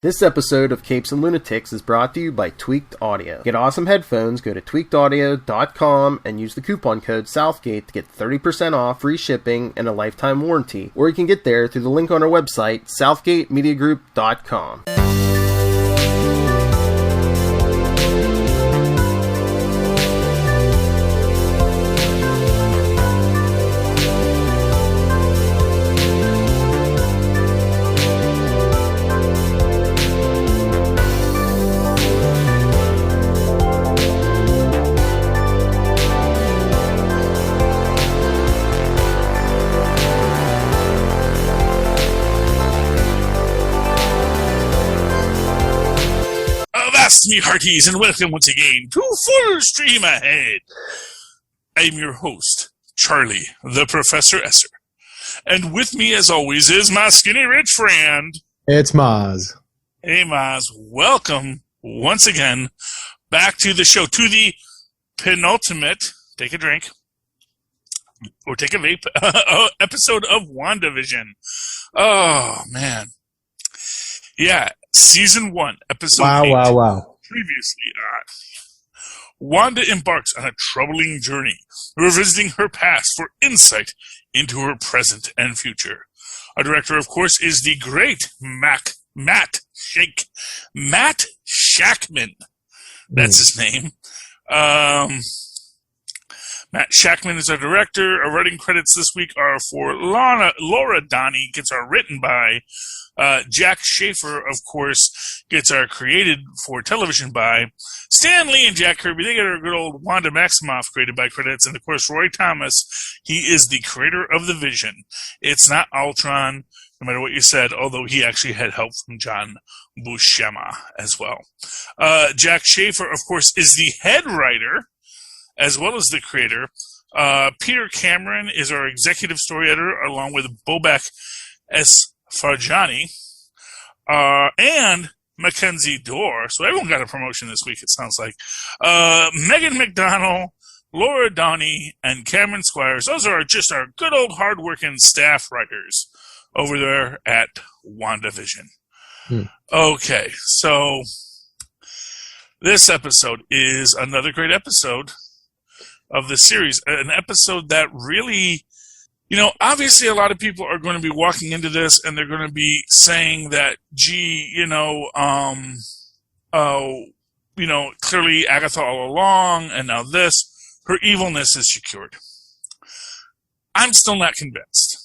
This episode of Capes and Lunatics is brought to you by Tweaked Audio. Get awesome headphones, go to tweakedaudio.com and use the coupon code Southgate to get 30% off, free shipping, and a lifetime warranty. Or you can get there through the link on our website, southgatemediagroup.com. Me hearties, and welcome once again to Full Stream Ahead. I'm your host, Charlie, the Professor Esser. And with me, as always, is my skinny rich friend. It's Mozz. Hey, Mozz. Welcome once again back to the show, to the penultimate, take a drink, or take a vape, episode of WandaVision. Oh, man. Yeah, Season 1, Episode 8. Wow. Previously Wanda embarks on a troubling journey, revisiting her past for insight into her present and future. Our director, of course, is the great Matt Shakman. That's his name. Matt Shakman is our director. Our writing credits this week are for Laura Donnie, gets our written by. Jack Schaefer, of course, gets our created for television by. Stan Lee and Jack Kirby, they get our good old Wanda Maximoff created by credits. And, of course, Roy Thomas, he is the creator of the Vision. It's not Ultron, no matter what you said, although he actually had help from John Buscema as well. Jack Schaefer, of course, is the head writer as well as the creator. Peter Cameron is our executive story editor, along with Bobak S. Farjani, and Mackenzie Dorr. So everyone got a promotion this week, it sounds like. Megan McDonnell, Laura Donnie, and Cameron Squires. Those are just our good old hard-working staff writers over there at WandaVision. Okay, so this episode is another great episode of the series. An episode that really... You know, obviously a lot of people are going to be walking into this and they're going to be saying that, clearly Agatha all along and now this, her evilness is secured. I'm still not convinced.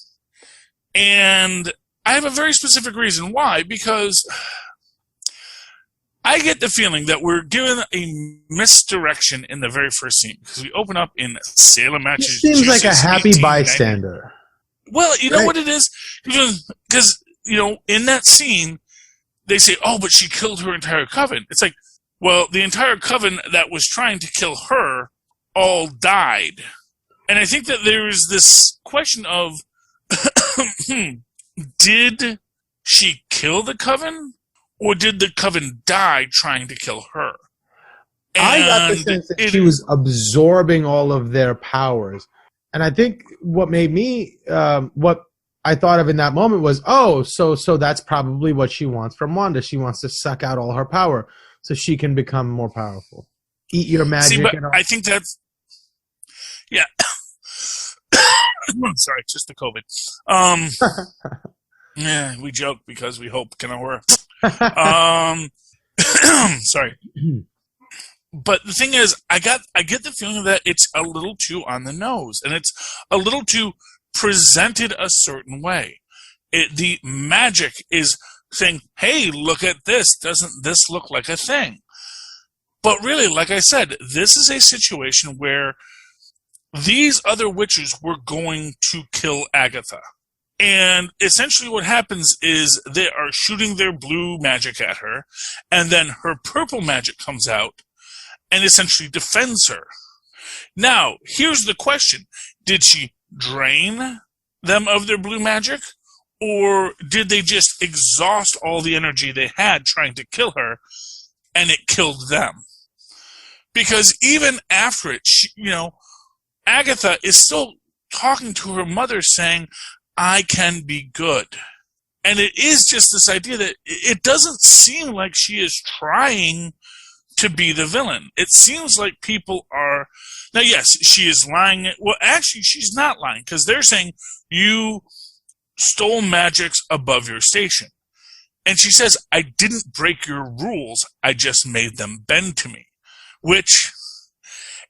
And I have a very specific reason why, because I get the feeling that we're given a misdirection in the very first scene, because we open up in Salem, Massachusetts. It seems like a happy bystander. Well, you know what it is? Because, in that scene, they say, oh, but she killed her entire coven. It's like, well, the entire coven that was trying to kill her all died. And I think that there's this question of, did she kill the coven? Or did the coven die trying to kill her? And I got the sense that she was absorbing all of their powers. And I think what made me, what I thought of in that moment was, so that's probably what she wants from Wanda. She wants to suck out all her power so she can become more powerful. Eat your magic. See, but and all. I think that's, yeah. Sorry, just the COVID. Yeah, we joke because we hope can work. Sorry. But the thing is, I get the feeling that it's a little too on the nose, and it's a little too presented a certain way. The magic is saying, hey, look at this. Doesn't this look like a thing? But really, like I said, this is a situation where these other witches were going to kill Agatha. And essentially what happens is they are shooting their blue magic at her, and then her purple magic comes out and essentially defends her. Now, here's the question. Did she drain them of their blue magic? Or did they just exhaust all the energy they had trying to kill her, and it killed them? Because even after it, Agatha is still talking to her mother saying, I can be good. And it is just this idea that it doesn't seem like she is trying to be the villain. It seems like people are... Now, yes, she is lying. Well, actually, she's not lying, because they're saying you stole magics above your station. And she says, I didn't break your rules, I just made them bend to me. Which,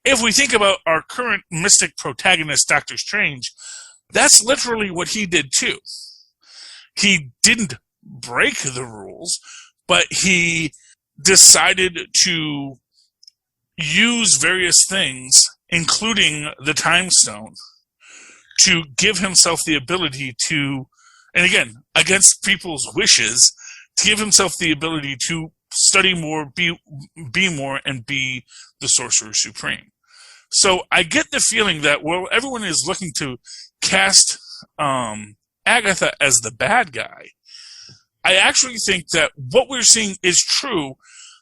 if we think about our current mystic protagonist, Doctor Strange, that's literally what he did too. He didn't break the rules, but he decided to use various things, including the Time Stone, to give himself the ability to, and again, against people's wishes, to give himself the ability to study more, be more, and be the Sorcerer Supreme. So I get the feeling that, well, everyone is looking to cast Agatha as the bad guy. I actually think that what we're seeing is true,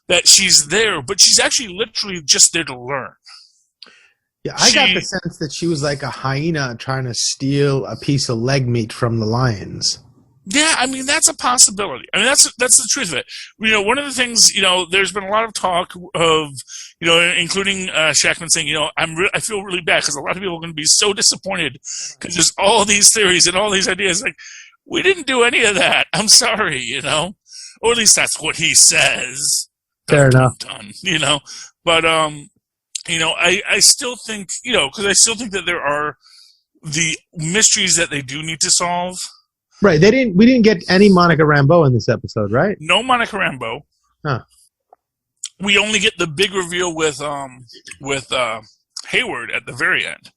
that she's there, but she's actually literally just there to learn. Yeah, I got the sense that she was like a hyena trying to steal a piece of leg meat from the lions. Yeah, I mean, that's a possibility. I mean, that's the truth of it. You know, one of the things, you know, there's been a lot of talk of, you know, including Shackman saying, you know, I feel really bad because a lot of people are going to be so disappointed because there's all these theories and all these ideas. Like, we didn't do any of that. I'm sorry, you know, or at least that's what he says. Fair enough. You know, but you know, I still think, you know, because I still think that there are the mysteries that they do need to solve. Right. We didn't get any Monica Rambeau in this episode, right? No Monica Rambeau. Huh. We only get the big reveal with Hayward at the very end.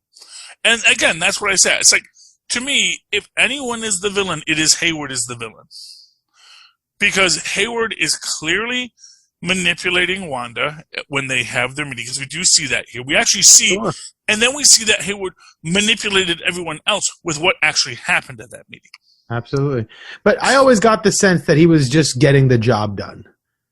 And again, that's what I said. It's like, to me, if anyone is the villain, it is Hayward is the villain. Because Hayward is clearly manipulating Wanda when they have their meeting, because we do see that here. We actually see, sure. And then we see that Hayward manipulated everyone else with what actually happened at that meeting. Absolutely. But I always got the sense that he was just getting the job done,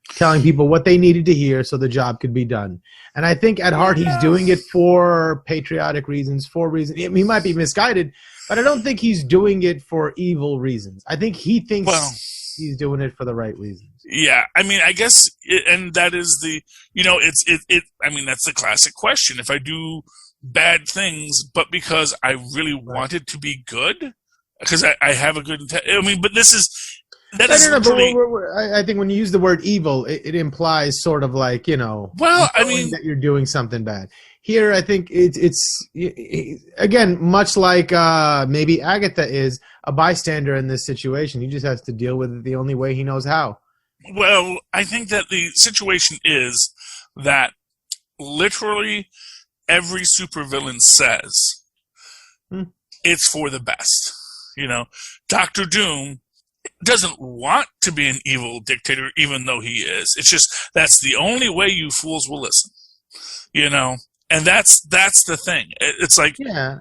telling people what they needed to hear so the job could be done. And I think at heart he's doing it for patriotic reasons, for reasons. I mean, he might be misguided, but I don't think he's doing it for evil reasons. I think he thinks he's doing it for the right reasons. Yeah, I mean, I guess, and that is the, you know, I mean, that's the classic question. If I do bad things, but because I really want it to be good, because I have a good intent. I mean, but this is, that is literally... I think when you use the word evil, it implies sort of like, you know, well, I mean, that you're doing something bad. Here, I think it's again, much like maybe Agatha is a bystander in this situation. He just has to deal with it the only way he knows how. Well, I think that the situation is that literally every supervillain says it's for the best. You know, Dr. Doom doesn't want to be an evil dictator, even though he is. It's just that's the only way you fools will listen. You know, and that's the thing. It's like, yeah,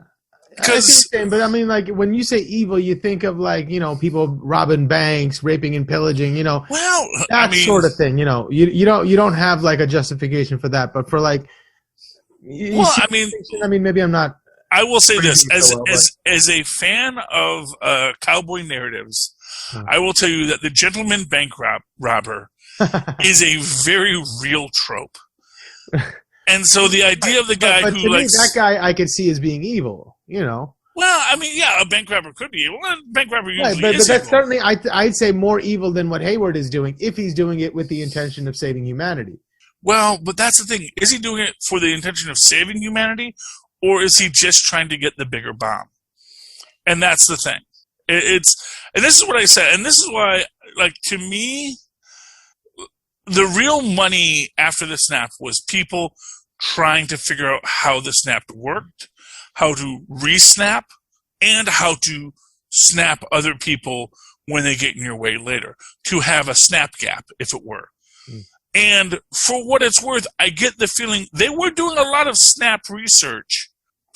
I see what you're saying, but I mean, like when you say evil, you think of like, you know, people robbing banks, raping and pillaging. You know, well, that sort of thing. You know, you don't have like a justification for that, but for like, I mean, maybe I'm not. I will say this, as a fan of cowboy narratives, I will tell you that the gentleman bank robber is a very real trope. And so the idea of the guy but who to likes... me, that guy I could see as being evil, you know. Well, I mean, yeah, a bank robber could be evil. A bank robber usually but is that's evil. certainly, I'd say, more evil than what Hayward is doing, if he's doing it with the intention of saving humanity. Well, but that's the thing. Is he doing it for the intention of saving humanity, or is he just trying to get the bigger bomb? And that's the thing. And this is what I said, and this is why, like, to me, the real money after the snap was people trying to figure out how the snap worked, how to re-snap, and how to snap other people when they get in your way later, to have a snap gap, if it were. And for what it's worth, I get the feeling they were doing a lot of snap research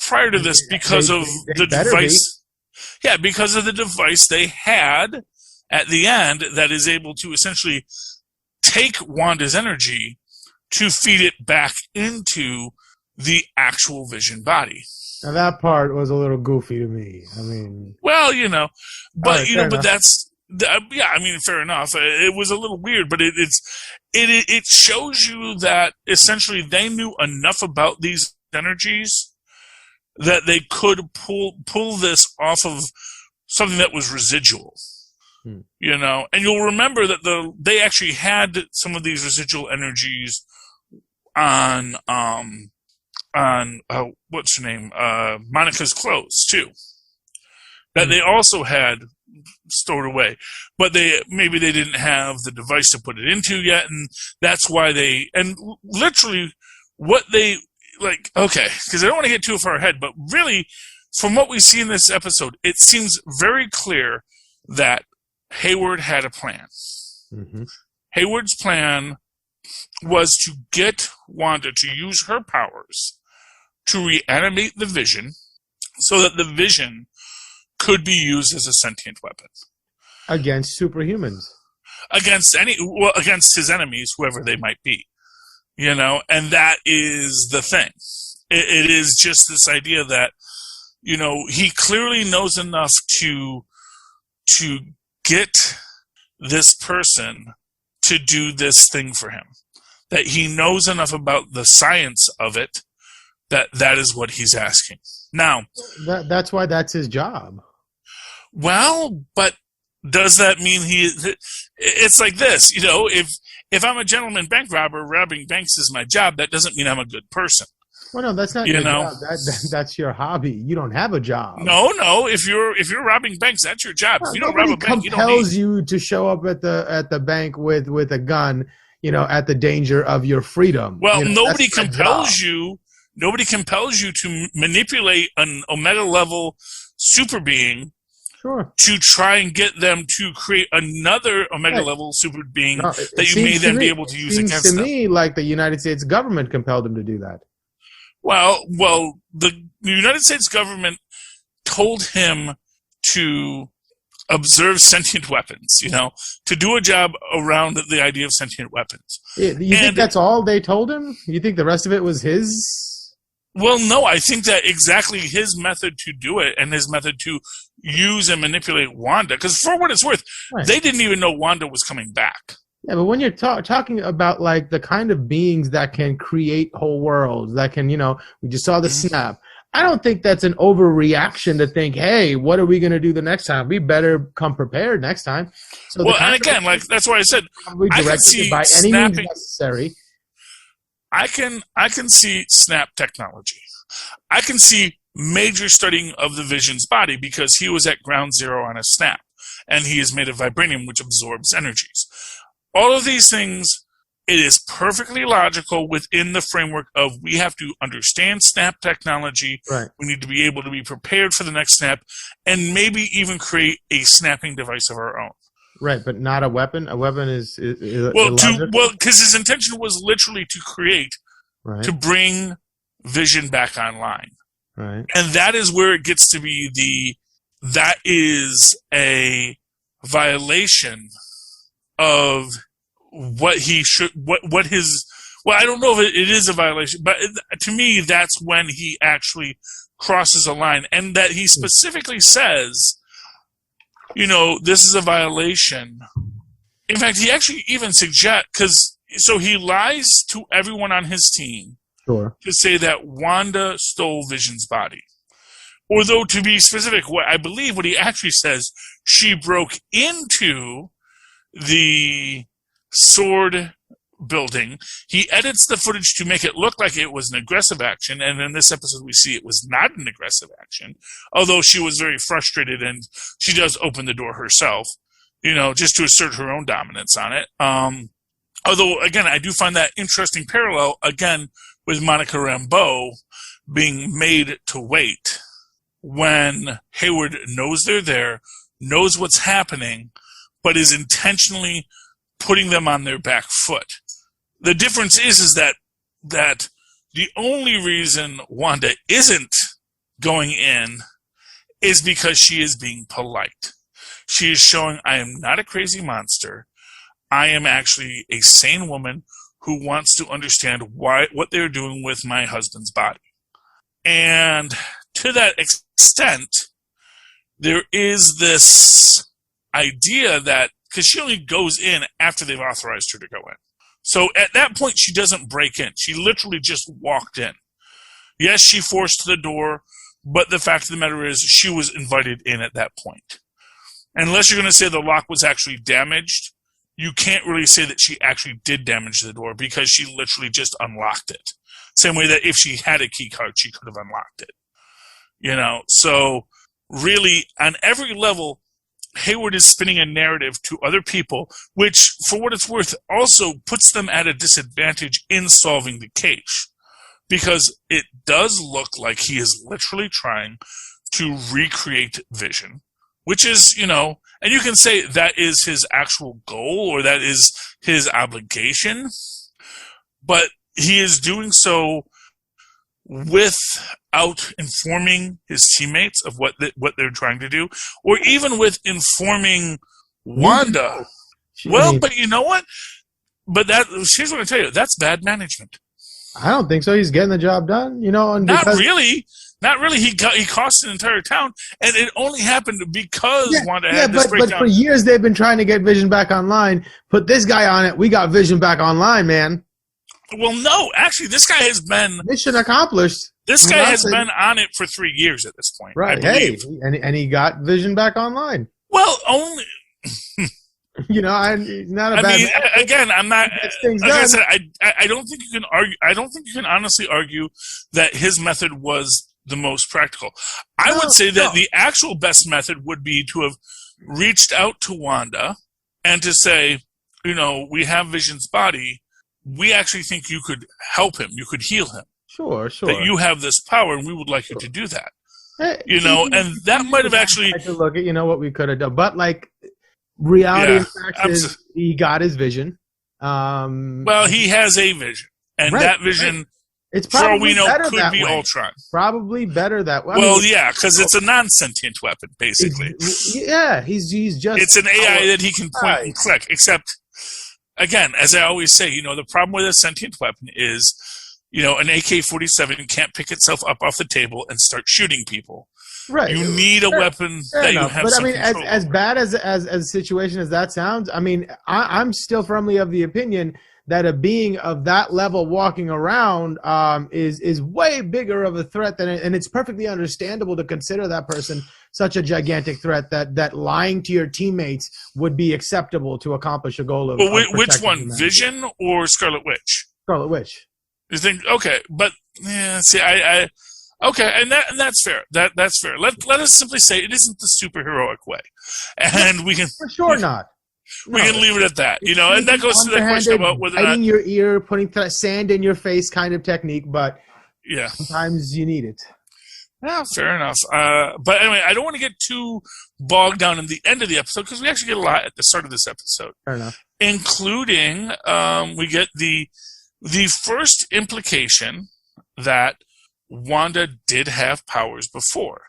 prior to this because of the device. Yeah, because of the device they had at the end that is able to essentially take Wanda's energy to feed it back into the actual Vision body. Now that part was a little goofy to me. I mean, well, you know, but right, but Yeah, I mean, fair enough. It was a little weird, but it shows you that essentially they knew enough about these energies that they could pull this off of something that was residual. You know, and you'll remember that they actually had some of these residual energies on what's her name, Monica's clothes too, that they also had stored away, but maybe they didn't have the device to put it into yet, and that's why literally what they like. Okay, because I don't want to get too far ahead, but really, from what we see in this episode, it seems very clear that Hayward had a plan. Mm-hmm. Hayward's plan was to get Wanda to use her powers to reanimate the Vision so that the Vision could be used as a sentient weapon. Against superhumans. Against his enemies, whoever they might be. You know, and that is the thing. It is just this idea that, you know, he clearly knows enough to get this person to do this thing for him. That he knows enough about the science of it that is what he's asking. Now, that's why that's his job. Well, but does that mean it's like this, you know, if I'm a gentleman bank robber, robbing banks is my job, that doesn't mean I'm a good person. Well, no, that's not your job. That's your hobby. You don't have a job. No. If you're robbing banks, that's your job. If you don't rob a bank, you don't compels you to show up at the bank with a gun, you know, at the danger of your freedom. Well, you know, nobody compels you. Nobody compels you to manipulate an Omega level super being. Sure. To try and get them to create another Omega level super being that you may then be able to use against them. To me, like the United States government compelled him to do that. Well, the United States government told him to observe sentient weapons, you know, to do a job around the idea of sentient weapons. You think that's all they told him? You think the rest of it was his? Well, no, I think that exactly his method to do it and his method to use and manipulate Wanda, because for what it's worth, they didn't even know Wanda was coming back. Yeah, but when you're talking about like the kind of beings that can create whole worlds, that can, you know, we just saw the snap. I don't think that's an overreaction to think, hey, what are we going to do the next time? We better come prepared next time. So well, and again, like that's why I said I can see by any means necessary. I can see snap technology. I can see major studying of the Vision's body because he was at ground zero on a snap, and he is made of vibranium, which absorbs energies. All of these things, it is perfectly logical within the framework of we have to understand snap technology. Right. We need to be able to be prepared for the next snap, and maybe even create a snapping device of our own. Right, but not a weapon. A weapon is because his intention was literally to create, to bring Vision back online. Right. And that is where it gets to be that is a violation of what he should, what his, well, I don't know if it is a violation, but to me, that's when he actually crosses a line, and that he specifically says, you know, this is a violation. In fact, he actually even suggests, so he lies to everyone on his team to say that Wanda stole Vision's body. Although, to be specific, I believe what he actually says, she broke into the sword building. He edits the footage to make it look like it was an aggressive action, and in this episode we see it was not an aggressive action, although she was very frustrated, and she does open the door herself, you know, just to assert her own dominance on it. Although, again, I do find that interesting parallel, again, with Monica Rambeau being made to wait when Hayward knows they're there, knows what's happening, but is intentionally putting them on their back foot. The difference is that the only reason Wanda isn't going in is because she is being polite. She is showing, I am not a crazy monster. I am actually a sane woman who wants to understand what they're doing with my husband's body. And to that extent, there is this idea that, because she only goes in after they've authorized her to go in. So at that point, she doesn't break in. She literally just walked in. Yes, she forced the door, but the fact of the matter is she was invited in at that point. Unless you're going to say the lock was actually damaged, you can't really say that she actually did damage the door because she literally just unlocked it. Same way that if she had a key card, she could have unlocked it. You know, so really on every level, Hayward is spinning a narrative to other people, which, for what it's worth, also puts them at a disadvantage in solving the case. Because it does look like he is literally trying to recreate Vision, which is, you know, and you can say that is his actual goal or that is his obligation, but he is doing so without informing his teammates of what they're trying to do, or even with informing Wanda. Well, but you know what? But here's what I tell you: that's bad management. I don't think so. He's getting the job done, you know. And Not really. He cost an entire town, and it only happened because Wanda had this breakdown. But for years they've been trying to get Vision back online. Put this guy on it. We got Vision back online, man. Well, no, actually, this guy has been mission accomplished. This guy has been on it for 3 years at this point, right? Hey, and he got Vision back online. Well, only. You know, not a bad. I mean, again, I'm not. Like I said, I don't think you can argue. I don't think you can honestly argue that his method was the most practical. I would say that the actual best method would be to have reached out to Wanda and to say, you know, we have Vision's body. We actually think you could help him. You could heal him. Sure. That you have this power, and we would like you to do that. Hey, you know, and that might have actually. To look at, you know, what we could have done, but like. Reality in fact is he got his vision. Well, he has a vision, and that vision, it's probably for all we know, could be Ultron. Probably better that way. Well, yeah, because it's a non-sentient weapon, basically. He's just. It's an AI that he can point and click. Except, again, as I always say, you know, the problem with a sentient weapon is, you know, an AK-47 can't pick itself up off the table and start shooting people. Right. You need a weapon that you have. But I mean, control as over. bad as a situation as that sounds, I mean, I'm still firmly of the opinion that a being of that level walking around is way bigger of a threat than and it's perfectly understandable to consider that person such a gigantic threat that lying to your teammates would be acceptable to accomplish a goal of. Well, which one, humanity. Vision or Scarlet Witch? Scarlet Witch. You think okay, but yeah, see, I okay, and that's fair. That's fair. Let us simply say it isn't the superheroic way, and we can for sure not. We can leave it at that, you know, and that goes to the question about whether or not your ear, putting sand in your face kind of technique, but yeah, sometimes you need it. Yeah, fair enough. But anyway, I don't want to get too bogged down in the end of the episode because we actually get a lot at the start of this episode. Fair enough. Including, we get the first implication that Wanda did have powers before,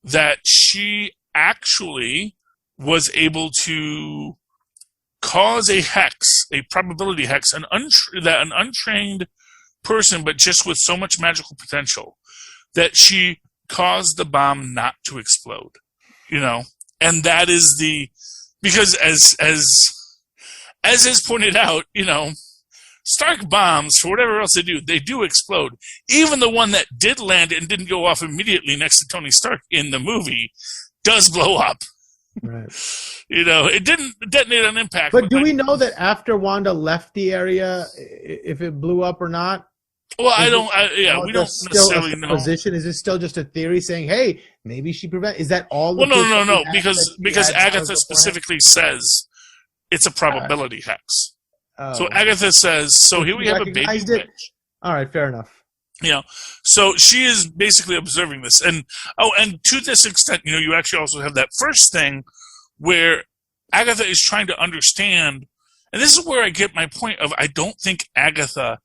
that she actually was able to cause a hex, a probability hex, that an untrained person, but just with so much magical potential, that she caused the bomb not to explode, you know, and that is because as is pointed out, you know, Stark bombs, for whatever else they do explode. Even the one that did land and didn't go off immediately next to Tony Stark in the movie does blow up. Right. You know, it didn't detonate on impact. But do we know that after Wanda left the area, if it blew up or not? Well, we don't necessarily know. Position? Is it still just a theory saying, "Hey, maybe she prevent"? Is that all? Well, no, because Agatha specifically says it's a probability hex. Oh. So Agatha says, so here we have a baby witch. All right, fair enough. You know, so she is basically observing this. And to this extent, you know, you actually also have that first thing where Agatha is trying to understand, and this is where I get my point of I don't think Agatha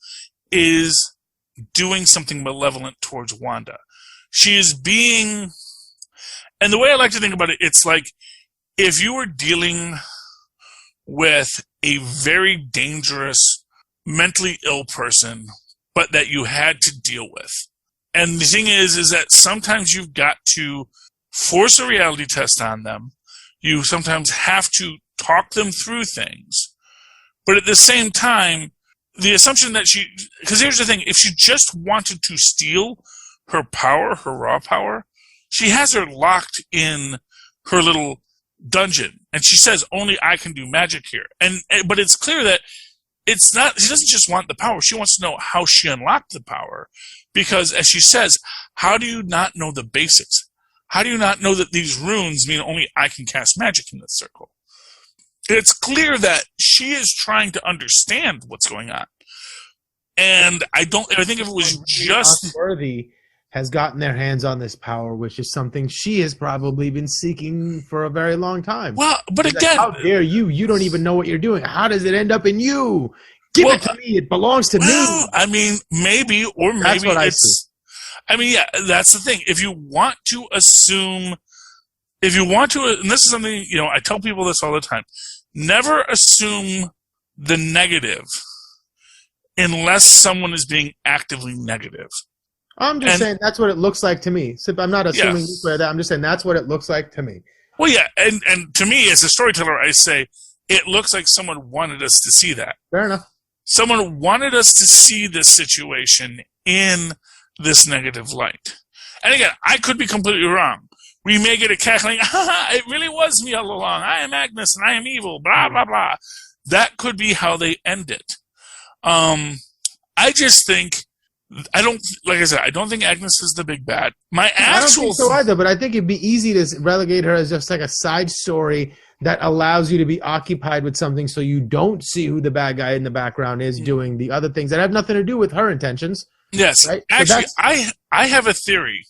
is doing something malevolent towards Wanda. She is being, and the way I like to think about it, it's like if you were dealing with a very dangerous, mentally ill person, but that you had to deal with. And the thing is that sometimes you've got to force a reality test on them. You sometimes have to talk them through things. But at the same time, the assumption that because here's the thing, if she just wanted to steal her power, her raw power, she has her locked in her little dungeon. And she says, only I can do magic here. But it's clear that it's not, she doesn't just want the power. She wants to know how she unlocked the power. Because as she says, how do you not know the basics? How do you not know that these runes mean only I can cast magic in this circle? It's clear that she is trying to understand what's going on. And I think if it was just Worthy has gotten their hands on this power, which is something she has probably been seeking for a very long time. Well, but She's again, like, how dare you? You don't even know what you're doing. How does it end up in you? Give it to me. It belongs to me. I mean, maybe, or maybe That's what it's. I mean, yeah, that's the thing. If you want to assume, and this is something, I tell people this all the time, never assume the negative unless someone is being actively negative. I'm just saying that's what it looks like to me. So I'm not assuming you swear that. I'm just saying that's what it looks like to me. Well, yeah, and to me, as a storyteller, I say it looks like someone wanted us to see that. Fair enough. Someone wanted us to see this situation in this negative light. And again, I could be completely wrong. We may get a cackling, it really was me all along. I am Agnes and I am evil, blah, blah, blah. That could be how they end it. I just think, like I said, I don't think Agnes is the big bad. I don't think so either, but I think it'd be easy to relegate her as just like a side story that allows you to be occupied with something so you don't see who the bad guy in the background is doing the other things that have nothing to do with her intentions. Yes. Right? Actually, I have a theory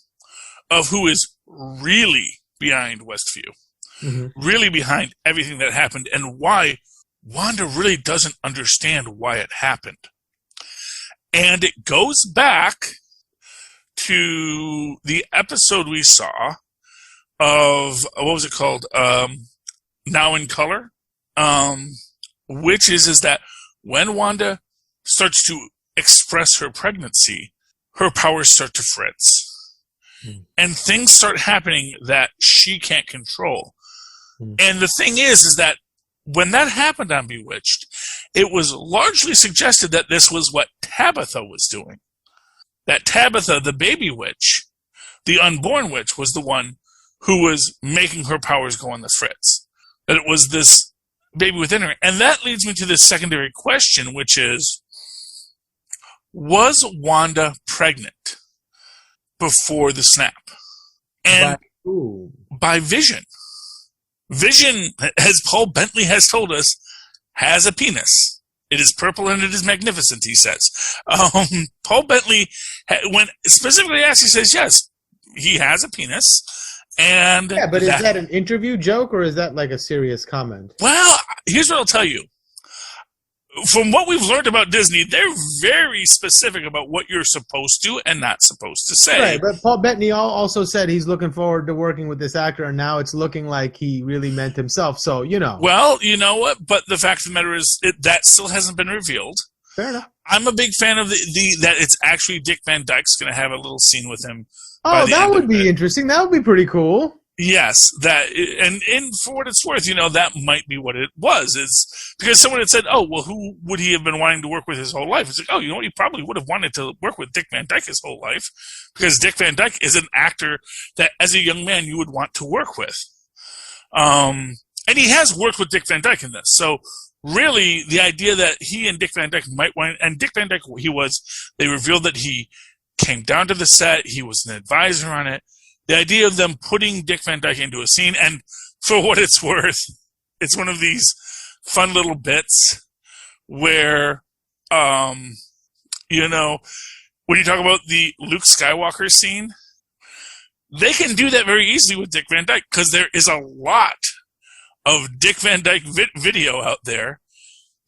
of who is really behind Westview, really behind everything that happened, and why Wanda really doesn't understand why it happened. And it goes back to the episode we saw of, what was it called? Now in Color, which is that when Wanda starts to express her pregnancy, her powers start to fritz. And things start happening that she can't control. And the thing is that when that happened on Bewitched, it was largely suggested that this was what Tabitha was doing. That Tabitha, the baby witch, the unborn witch, was the one who was making her powers go on the fritz. That it was this baby within her. And that leads me to this secondary question, which is, was Wanda pregnant before the snap? And by Vision. Vision, as Paul Bentley has told us, has a penis. It is purple and it is magnificent, he says. Paul Bentley, when specifically asked, he says, yes, he has a penis. And yeah, but is that an interview joke or is that like a serious comment? Well, here's what I'll tell you. From what we've learned about Disney, they're very specific about what you're supposed to and not supposed to say. Right, but Paul Bettany also said he's looking forward to working with this actor, and now it's looking like he really meant himself. So, Well, you know what? But the fact of the matter is that still hasn't been revealed. Fair enough. I'm a big fan of that it's actually Dick Van Dyke's going to have a little scene with him. Oh, that would be interesting. That would be pretty cool. Yes, and for what it's worth, that might be what it was. It's because someone had said, "Oh, well, who would he have been wanting to work with his whole life?" It's like, "Oh, he probably would have wanted to work with Dick Van Dyke his whole life, because Dick Van Dyke is an actor that, as a young man, you would want to work with." And he has worked with Dick Van Dyke in this, so really, the idea that he and Dick Van Dyke might want, and Dick Van Dyke, they revealed that he came down to the set, he was an advisor on it. The idea of them putting Dick Van Dyke into a scene, and for what it's worth, it's one of these fun little bits where, when you talk about the Luke Skywalker scene, they can do that very easily with Dick Van Dyke, because there is a lot of Dick Van Dyke video out there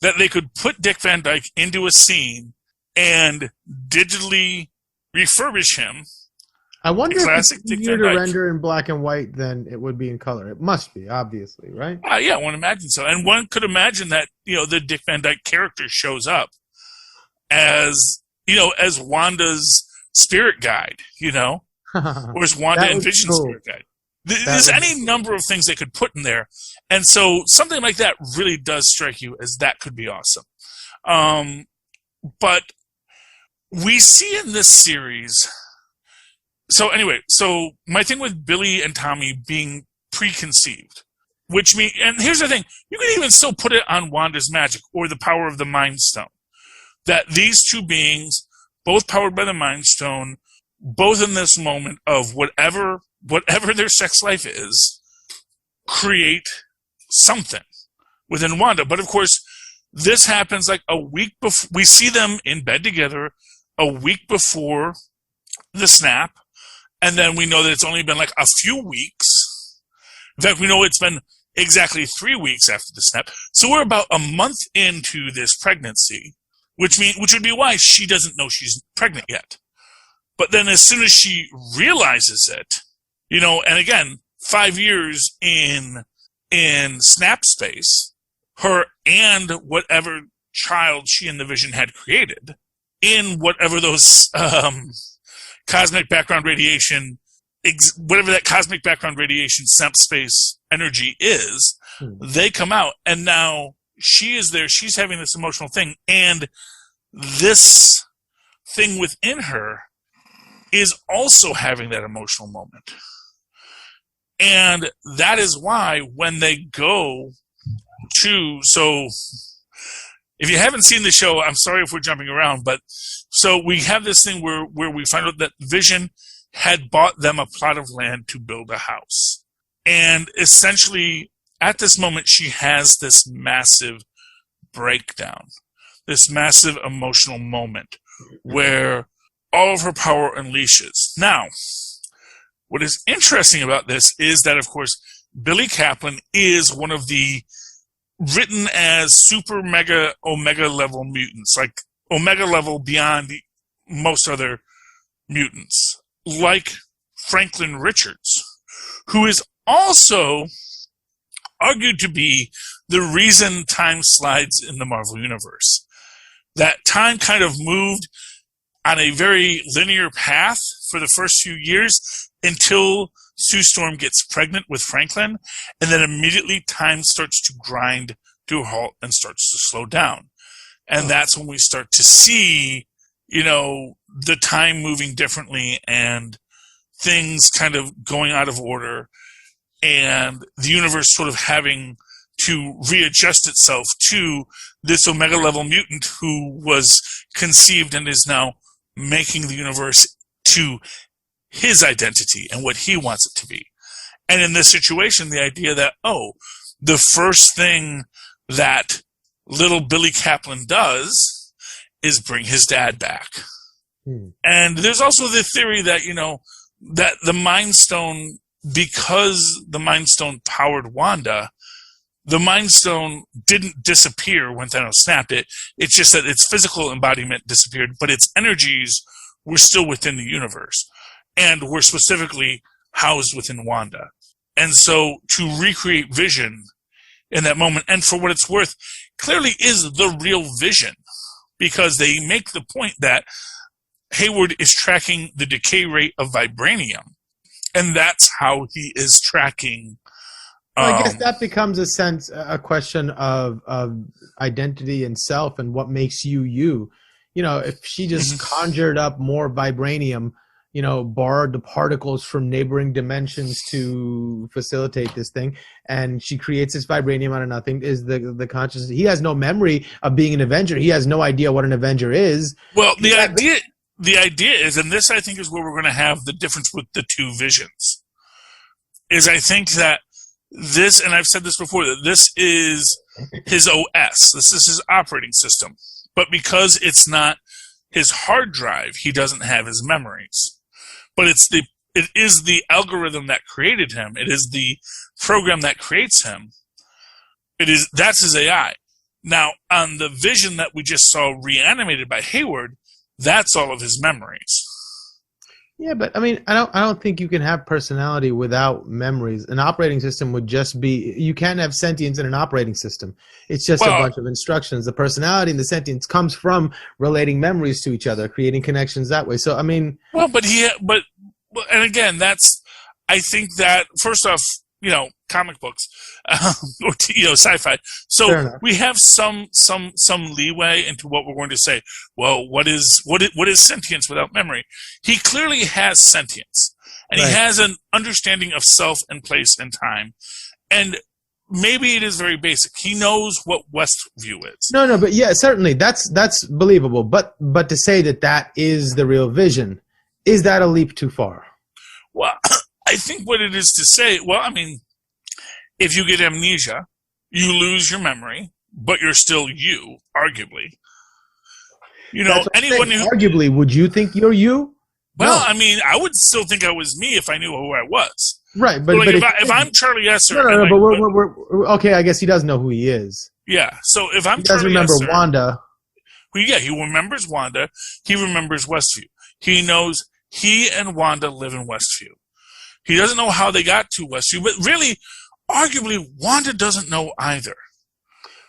that they could put Dick Van Dyke into a scene and digitally refurbish him. I wonder if it's easier to render in black and white than it would be in color. It must be, obviously, right? Yeah, one imagine so. And one could imagine that, the Dick Van Dyke character shows up as Wanda's spirit guide, or as Wanda and Vision's spirit guide. There's any number of things they could put in there. And so something like that really does strike you as that could be awesome. But we see in this series. So anyway, so my thing with Billy and Tommy being preconceived, which means, and here's the thing, you can even still put it on Wanda's magic or the power of the Mind Stone. That these two beings, both powered by the Mind Stone, both in this moment of whatever their sex life is, create something within Wanda. But of course, this happens like a week before. We see them in bed together a week before the snap, and then we know that it's only been like a few weeks. In fact, we know it's been exactly 3 weeks after the snap. So we're about a month into this pregnancy, which would be why she doesn't know she's pregnant yet. But then as soon as she realizes it, and again, 5 years in snap space, her and whatever child she and the Vision had created in whatever those cosmic background radiation, whatever that cosmic background radiation snap space energy is, they come out, and now she is there. She's having this emotional thing, and this thing within her is also having that emotional moment. And that is why when they go to, so if you haven't seen the show, I'm sorry if we're jumping around, but so we have this thing where we find out that Vision had bought them a plot of land to build a house. And essentially, at this moment, she has this massive breakdown, this massive emotional moment where all of her power unleashes. Now, what is interesting about this is that, of course, Billy Kaplan is one of the written as super mega omega level mutants, like omega level beyond most other mutants, like Franklin Richards, who is also argued to be the reason time slides in the Marvel Universe. That time kind of moved on a very linear path for the first few years until Sue Storm gets pregnant with Franklin, and then immediately time starts to grind to a halt and starts to slow down. And that's when we start to see, the time moving differently and things kind of going out of order, and the universe sort of having to readjust itself to this Omega level mutant who was conceived and is now making the universe to his identity and what he wants it to be. And in this situation, the idea that, the first thing that little Billy Kaplan does is bring his dad back. And there's also the theory that, that the Mind Stone, because the Mind Stone powered Wanda, the Mind Stone didn't disappear when Thanos snapped it. It's just that its physical embodiment disappeared, but its energies were still within the universe and were specifically housed within Wanda. And so to recreate Vision in that moment, and for what it's worth, clearly is the real Vision, because they make the point that Hayward is tracking the decay rate of vibranium, and that's how he is tracking. Well, I guess that becomes a question of identity and self and what makes you you. If she just conjured up more vibranium, borrowed the particles from neighboring dimensions to facilitate this thing, and she creates this vibranium out of nothing, is the consciousness. He has no memory of being an Avenger. He has no idea what an Avenger is. Well, the idea is, and this I think is where we're going to have the difference with the two Visions, is I think that this, and I've said this before, that this is his OS. This is his operating system. But because it's not his hard drive, he doesn't have his memories. But it is the algorithm that created him. It is the program that creates him. That's his AI. Now, on the Vision that we just saw reanimated by Hayward, that's all of his memories. Yeah, but I don't think you can have personality without memories. An operating system would just be, you can't have sentience in an operating system. It's just a bunch of instructions. The personality and the sentience comes from relating memories to each other, creating connections that way. So, and again, that's I think that first off, comic books, or sci-fi. So we have some leeway into what we're going to say. Well, what is sentience without memory? He clearly has sentience, and he has an understanding of self and place and time, and maybe it is very basic. He knows what Westview is. No, but yeah, certainly that's believable. But to say that is the real vision, is that a leap too far? Well, I think what it is to say, if you get amnesia, you lose your memory, but you're still you, arguably. Anyone who... Arguably, would you think you're you? Well, no. I would still think I was me if I knew who I was. Right, but if I'm Charlie Esser... No, but we're okay, I guess he does know who he is. Yeah, so if I'm He does remember Wanda. He remembers Wanda. He remembers Westview. He knows he and Wanda live in Westview. He doesn't know how they got to Westview, but really, arguably, Wanda doesn't know either.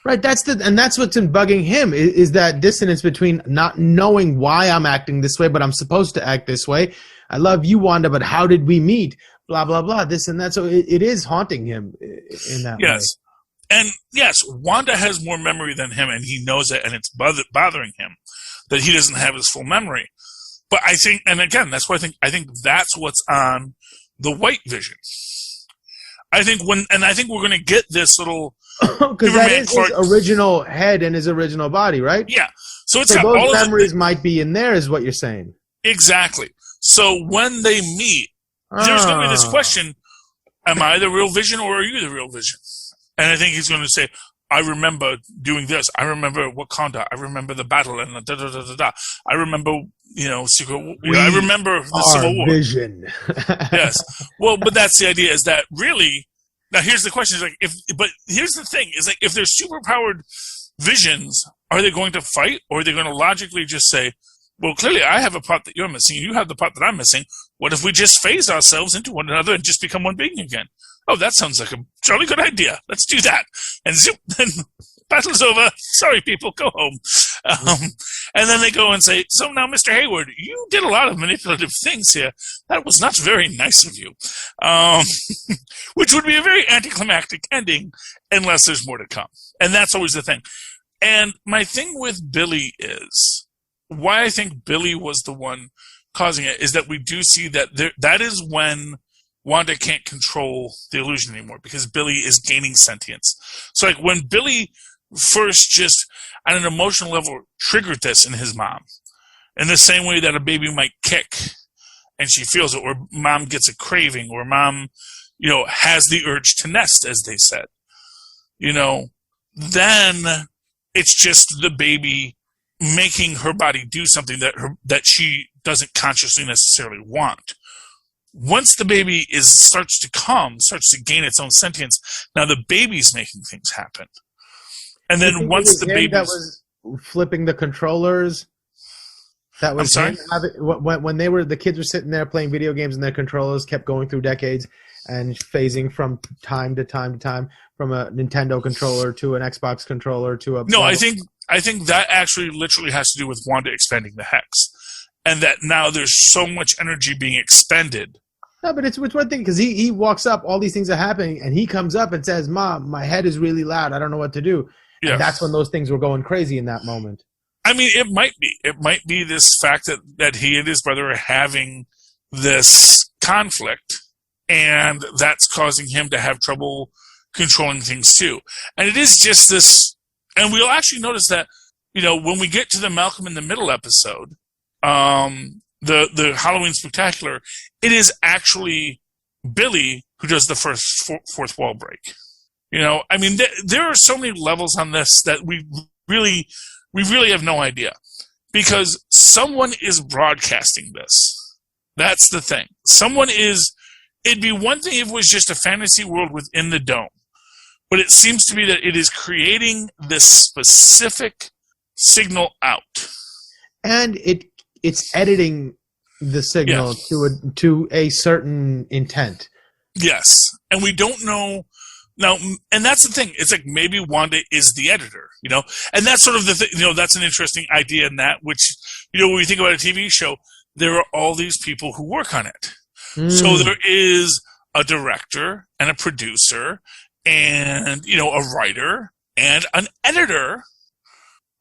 Right, that's what's been bugging him, is that dissonance between not knowing why I'm acting this way, but I'm supposed to act this way. I love you, Wanda, but how did we meet? Blah, blah, blah, this and that. So it is haunting him in that way. Yes. And yes, Wanda has more memory than him, and he knows it, and it's bothering him that he doesn't have his full memory. But I think, and again, that's why I think that's what's on the white vision. I think we're going to get this little because that is his original head and his original body, right? Yeah. So those all memories might be in there, is what you're saying. Exactly. So when they meet, there's going to be this question: am I the real Vision, or are you the real Vision? And I think he's going to say, I remember doing this. I remember Wakanda. I remember the battle and da da da da da. I remember, Secret. I remember the Civil War. Vision. Yes. Well, but that's the idea. Is that really? Now, here's the question: but here's the thing: is if they're superpowered visions, are they going to fight, or are they going to logically just say, well, clearly I have a part that you're missing, you have the part that I'm missing. What if we just phase ourselves into one another and just become one being again? Oh, that sounds like a jolly good idea. Let's do that. And zoop, then battle's over. Sorry, people, go home. And then they go and say, so now, Mr. Hayward, you did a lot of manipulative things here. That was not very nice of you. Which would be a very anticlimactic ending unless there's more to come. And that's always the thing. And my thing with Billy is, why I think Billy was the one causing it, is that we do see that that is when Wanda can't control the illusion anymore, because Billy is gaining sentience. So when Billy first just on an emotional level triggered this in his mom, in the same way that a baby might kick and she feels it, or mom gets a craving, or mom, has the urge to nest, as they said, then it's just the baby making her body do something that she doesn't consciously necessarily want. Once the baby starts to gain its own sentience, now the baby's making things happen. And then once the baby that was flipping the controllers, that was him when the kids were sitting there playing video games and their controllers kept going through decades and phasing from time to time to time, from a Nintendo controller to an Xbox controller to a... No, I think that actually literally has to do with Wanda expending the hex. And that now there's so much energy being expended. No, but it's one thing, because he walks up, all these things are happening, and he comes up and says, Mom, my head is really loud, I don't know what to do. Yeah. And that's when those things were going crazy in that moment. I mean, it might be. It might be this fact that he and his brother are having this conflict, and that's causing him to have trouble controlling things too. And it is just this, and we'll actually notice that, when we get to the Malcolm in the Middle episode, the Halloween Spectacular, it is actually Billy who does the fourth wall break. There are so many levels on this that we really have no idea, because someone is broadcasting this. That's the thing. It'd be one thing if it was just a fantasy world within the dome, but it seems to be that it is creating this specific signal out. And it's editing the signal to a certain intent. Yes. And we don't know now, and that's the thing. It's like maybe Wanda is the editor, and that's sort of the thing, that's an interesting idea in that, which, when we think about a TV show, there are all these people who work on it. So there is a director and a producer and, a writer and an editor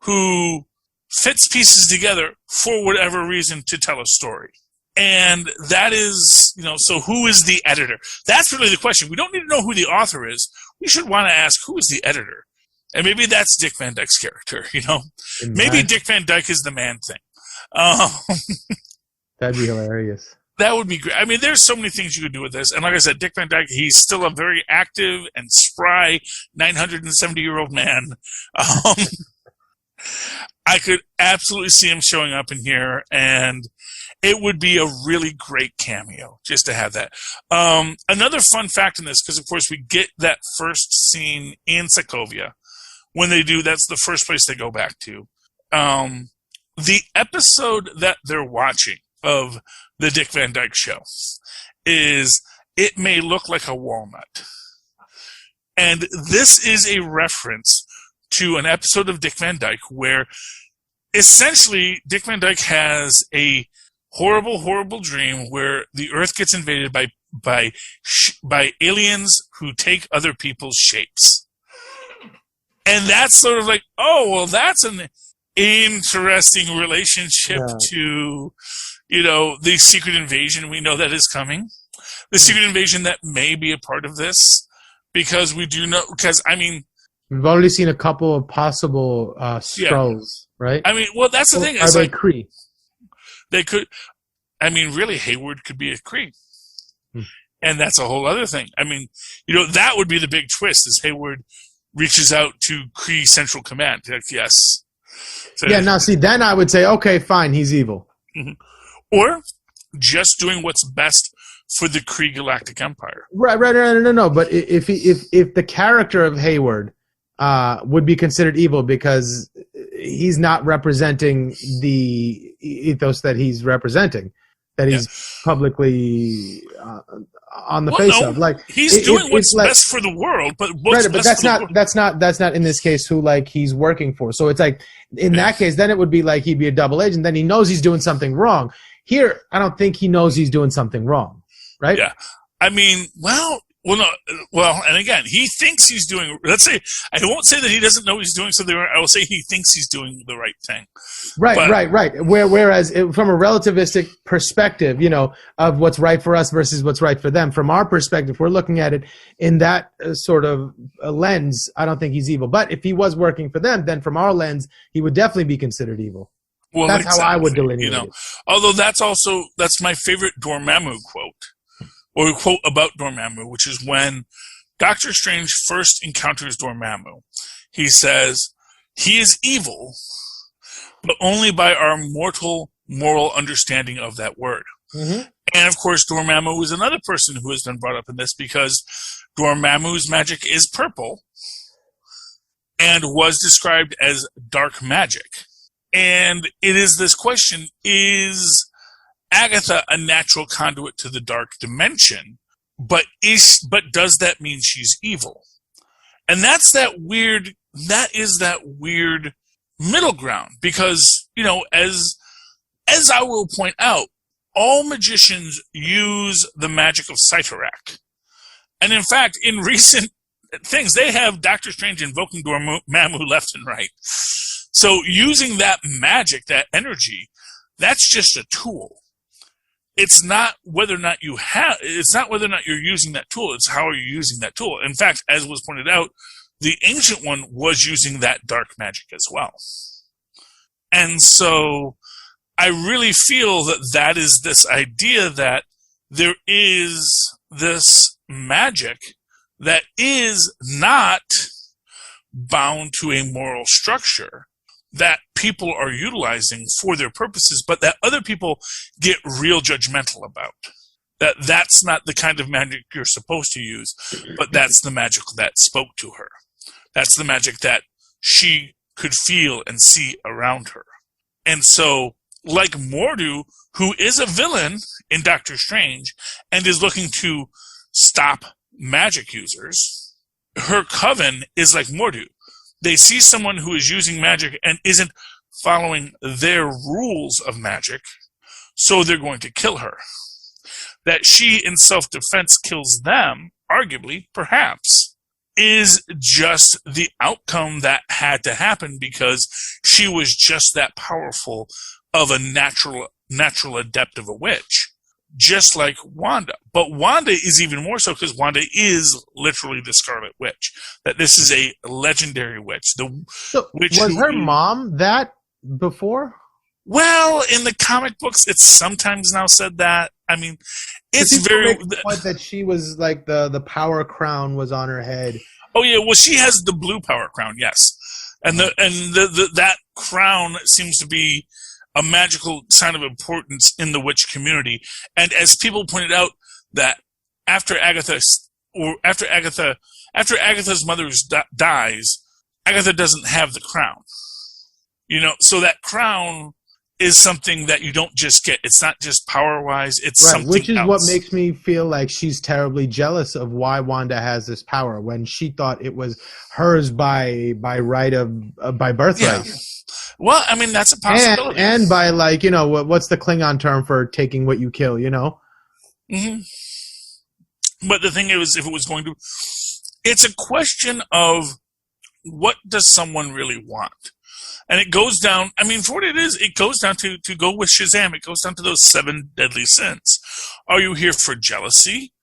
who fits pieces together for whatever reason to tell a story. And that is, so who is the editor? That's really the question. We don't need to know who the author is. We should want to ask, who is the editor? And maybe that's Dick Van Dyke's character, Maybe Dick Van Dyke is the man thing. That'd be hilarious. That would be great. I mean, there's so many things you could do with this. And like I said, Dick Van Dyke, he's still a very active and spry 970-year-old man. I could absolutely see him showing up in here, and it would be a really great cameo just to have that. Another fun fact in this, because of course we get that first scene in Sokovia. When they do, that's the first place they go back to. The episode that they're watching of the Dick Van Dyke Show is It May Look Like a Walnut. And this is a reference to an episode of Dick Van Dyke where essentially Dick Van Dyke has a horrible, horrible dream where the Earth gets invaded by aliens who take other people's shapes. And that's sort of like, oh, well, that's an interesting relationship to, the secret invasion. We know that is coming. The secret invasion that may be a part of this, because we do know, we've already seen a couple of possible Skrulls, right? I mean, well, that's the thing. Are they Kree? They could, really, Hayward could be a Kree. And that's a whole other thing. I mean, that would be the big twist, is Hayward reaches out to Kree Central Command. Like, yes. So, now see, then I would say, okay, fine, he's evil. Mm-hmm. Or just doing what's best for the Kree Galactic Empire. Right, no. But if the character of Hayward would be considered evil because he's not representing the ethos that he's representing, that he's publicly on the face of. Like he's doing what's best for the world, but what's but that's not in this case who he's working for. So it's like in that case, then it would be like he'd be a double agent. Then he knows he's doing something wrong. Here, I don't think he knows he's doing something wrong, right? Yeah, and again, he thinks he's doing. Let's say I won't say that he doesn't know he's doing something right. I will say he thinks he's doing the right thing. Right. Whereas from a relativistic perspective, of what's right for us versus what's right for them. From our perspective, we're looking at it in that sort of lens. I don't think he's evil. But if he was working for them, then from our lens, he would definitely be considered evil. Well, that's how I would delineate it. Although that's my favorite Dormammu quote. Or a quote about Dormammu, which is when Doctor Strange first encounters Dormammu. He says, he is evil, but only by our mortal moral understanding of that word. Mm-hmm. And of course, Dormammu is another person who has been brought up in this because Dormammu's magic is purple and was described as dark magic. And it is this question, is Agatha a natural conduit to the dark dimension, but does that mean she's evil? And that's that weird middle ground, because, as I will point out, all magicians use the magic of Cyttorak. And in fact, in recent things, they have Doctor Strange invoking Dormammu left and right. So using that magic, that energy, that's just a tool. It's not whether or not you're using that tool. It's how are you using that tool. In fact, as was pointed out, the Ancient One was using that dark magic as well. And so I really feel that is this idea that there is this magic that is not bound to a moral structure that people are utilizing for their purposes, but that other people get real judgmental about. That's not the kind of magic you're supposed to use, but that's the magic that spoke to her. That's the magic that she could feel and see around her. And so, like Mordo, who is a villain in Doctor Strange and is looking to stop magic users, her coven is like Mordo. They see someone who is using magic and isn't following their rules of magic, so they're going to kill her. That she, in self-defense, kills them, arguably, perhaps, is just the outcome that had to happen because she was just that powerful of a natural adept of a witch. Just like Wanda. But Wanda is even more so because Wanda is literally the Scarlet Witch. That this is a legendary witch. Witch was her mom that before? Well, in the comic books, it's sometimes now said that. I mean, it's very... the point that she was like the power crown was on her head. Oh, yeah. Well, she has the blue power crown, yes. And that crown seems to be a magical sign of importance in the witch community. And as people pointed out, that after Agatha's mother dies, Agatha doesn't have the crown. So that crown is something that you don't just get. It's not just power-wise, it's something which is else. what makes me feel like she's terribly jealous of why Wanda has this power when she thought it was hers by right of by birthright. Yeah. Well, I mean, that's a possibility. And by, like, what's the Klingon term for taking what you kill, Mm-hmm. But the thing is, if it was going to... It's a question of what does someone really want? And it goes down... I mean, for what it is, it goes down to go with Shazam, it goes down to those 7 deadly sins. Are you here for jealousy?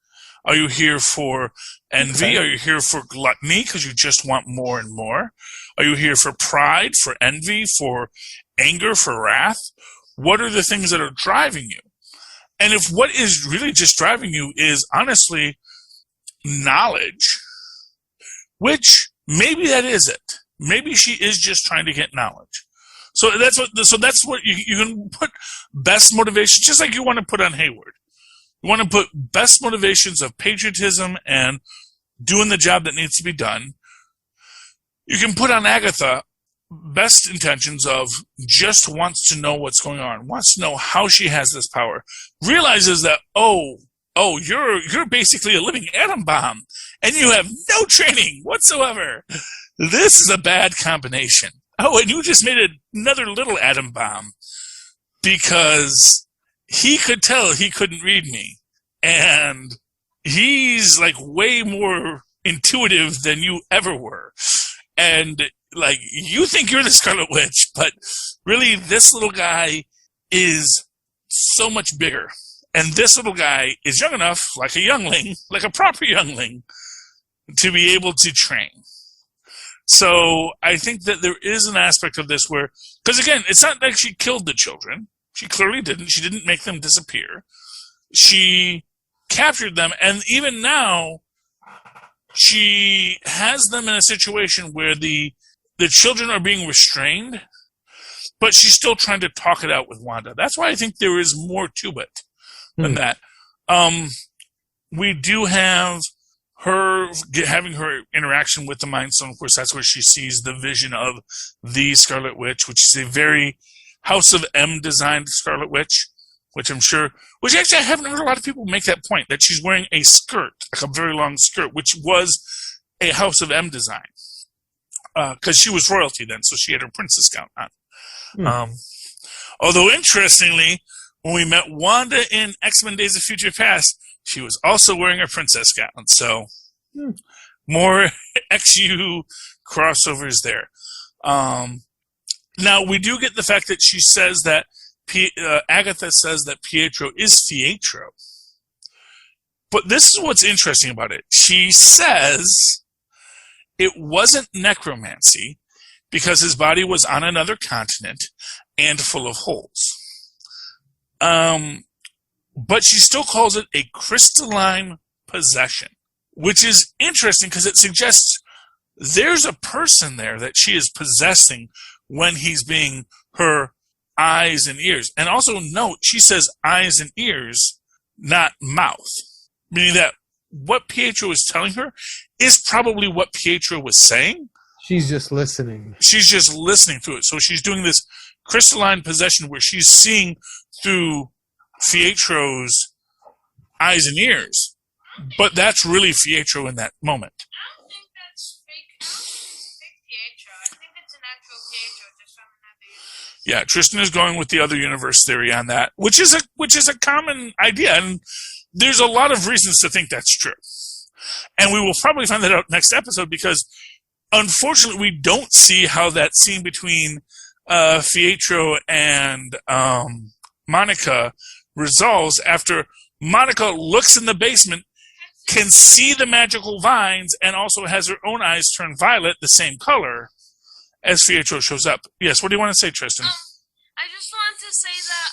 Are you here for envy? Okay. Are you here for gluttony because you just want more and more? Are you here for pride, for envy, for anger, for wrath? What are the things that are driving you? And if what is really just driving you is, honestly, knowledge, which maybe that is it. Maybe she is just trying to get knowledge. So that's what you can put best motivation, just like you want to put on Hayward. You want to put best motivations of patriotism and doing the job that needs to be done. You can put on Agatha best intentions of just wants to know what's going on, wants to know how she has this power, realizes that, you're basically a living atom bomb, and you have no training whatsoever. This is a bad combination. Oh, and you just made another little atom bomb because he could tell he couldn't read me, and he's like way more intuitive than you ever were. And like, you think you're the Scarlet Witch, but really this little guy is so much bigger. And this little guy is young enough, like a youngling, like a proper youngling, to be able to train. So I think that there is an aspect of this where, because again, it's not like she killed the children. She clearly didn't. She didn't make them disappear. She captured them, and even now, she has them in a situation where the children are being restrained, but she's still trying to talk it out with Wanda. That's why I think there is more to it than that. We do have her having her interaction with the Mind Stone. Of course, that's where she sees the vision of the Scarlet Witch, which is a very House of M designed Scarlet Witch, which actually I haven't heard a lot of people make that point, that she's wearing a skirt, like a very long skirt, which was a House of M design. Because she was royalty then, so she had her princess gown on. Although, interestingly, when we met Wanda in X-Men Days of Future Past, she was also wearing a princess gown. So, more XU crossovers there. Now, we do get the fact that she says that Agatha says that Pietro is Pietro. But this is what's interesting about it. She says it wasn't necromancy because his body was on another continent and full of holes. But she still calls it a crystalline possession, which is interesting because it suggests there's a person there that she is possessing when he's being her eyes and ears. And also note, she says eyes and ears, not mouth. Meaning that what Pietro is telling her is probably what Pietro was saying. She's just listening. She's just listening to it. So she's doing this crystalline possession where she's seeing through Pietro's eyes and ears. But that's really Pietro in that moment. I don't think that's fake Pietro. I think it's an actual Pietro just from another universe. Yeah, Tristan is going with the other universe theory on that, which is a common idea, and there's a lot of reasons to think that's true. And we will probably find that out next episode, because unfortunately we don't see how that scene between Pietro and Monica resolves after Monica looks in the basement, can see the magical vines, and also has her own eyes turn violet, the same color, as Pietro shows up. Yes, what do you want to say, Tristan? I just want to say that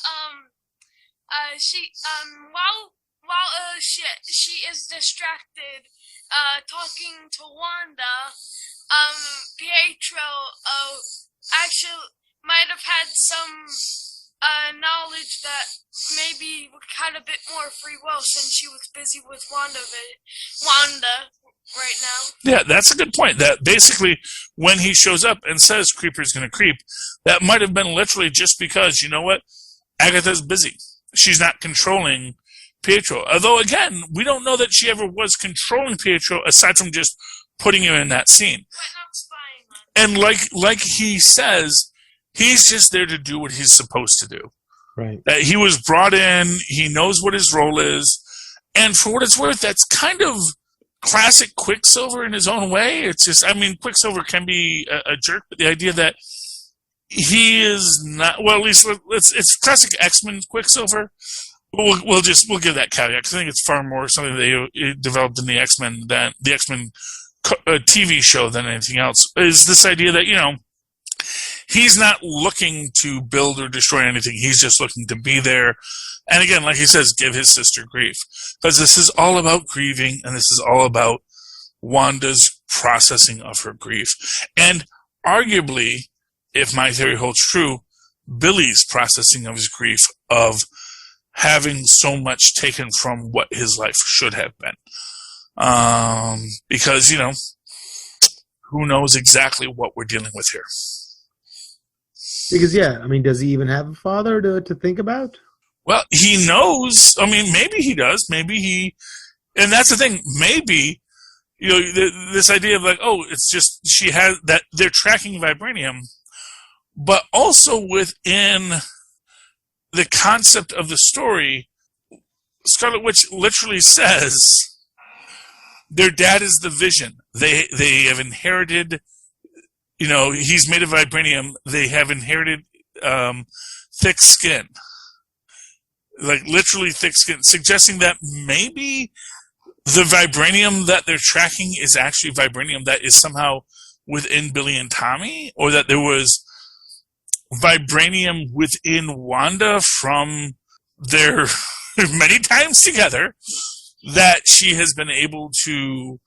she while she is distracted talking to Wanda, Pietro actually might have had some knowledge that maybe had a bit more free will since she was busy with Wanda right now. Yeah, that's a good point. That basically, when he shows up and says Creeper's going to creep, that might have been literally just because, you know what, Agatha's busy. She's not controlling Pietro. Although, again, we don't know that she ever was controlling Pietro aside from just putting him in that scene. But not spying on him. And like he says, he's just there to do what he's supposed to do. Right. That he was brought in, he knows what his role is, and for what it's worth, that's kind of classic Quicksilver in his own way. It's just, I mean, Quicksilver can be a jerk, but the idea that he is not, well, at least it's classic X-Men Quicksilver. We'll give that caveat, because I think it's far more something they developed in the X-Men than the X-Men TV show than anything else. Is this idea that, you know, he's not looking to build or destroy anything. He's just looking to be there. And again, like he says, give his sister grief. Because this is all about grieving, and this is all about Wanda's processing of her grief. And arguably, if my theory holds true, Billy's processing of his grief of having so much taken from what his life should have been. Because, you know, who knows exactly what we're dealing with here. Because, yeah, I mean, does he even have a father to think about? Well, he knows. I mean, maybe he does. Maybe he... And that's the thing. Maybe, you know, this idea of like, oh, it's just she has that they're tracking vibranium, but also within the concept of the story, Scarlet Witch literally says their dad is the Vision. They have inherited, you know, he's made of vibranium. They have inherited thick skin. Like literally thick skin, suggesting that maybe the vibranium that they're tracking is actually vibranium that is somehow within Billy and Tommy, or that there was vibranium within Wanda from their many times together that she has been able to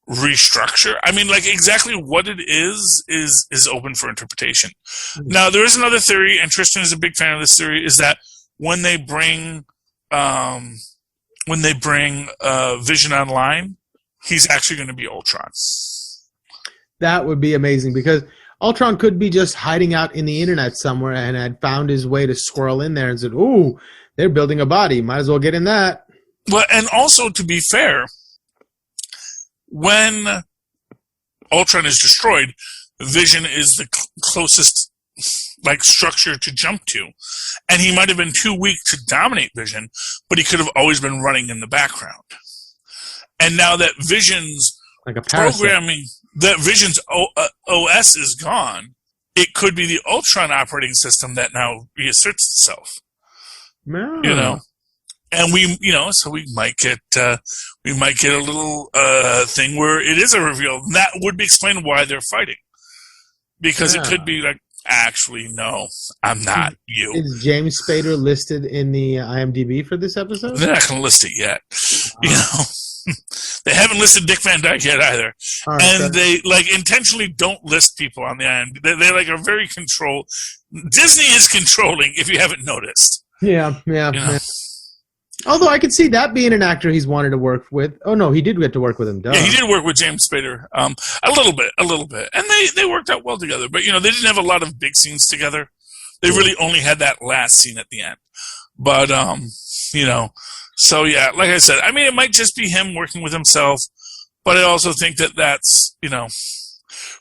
restructure. I mean, like, exactly what it is open for interpretation. Mm-hmm. Now, there is another theory, and Tristan is a big fan of this theory, is that when they bring Vision online, he's actually going to be Ultron. That would be amazing, because Ultron could be just hiding out in the internet somewhere and had found his way to squirrel in there and said, "Ooh, they're building a body. Might as well get in that." Well, and also, to be fair, when Ultron is destroyed, Vision is the closest structure to jump to, and he might have been too weak to dominate Vision, but he could have always been running in the background. And now that Vision's like a programming, that Vision's OS is gone, it could be the Ultron operating system that now reasserts itself. No. You know, and so we might get a little thing where it is a reveal. And that would explain why they're fighting, because it could be like, actually, no, I'm not you. Is James Spader listed in the IMDb for this episode? They're not going to list it yet. Wow. You know, they haven't listed Dick Van Dyke yet either, right, and they intentionally don't list people on the IMDb. They are very controlled. Disney is controlling, if you haven't noticed. Yeah. Although I could see that being an actor he's wanted to work with. Oh no, he did get to work with him. Duh. Yeah, he did work with James Spader a little bit, and they worked out well together. But they didn't have a lot of big scenes together. They really only had that last scene at the end. But so yeah, like I said, I mean, it might just be him working with himself, but I also think that that's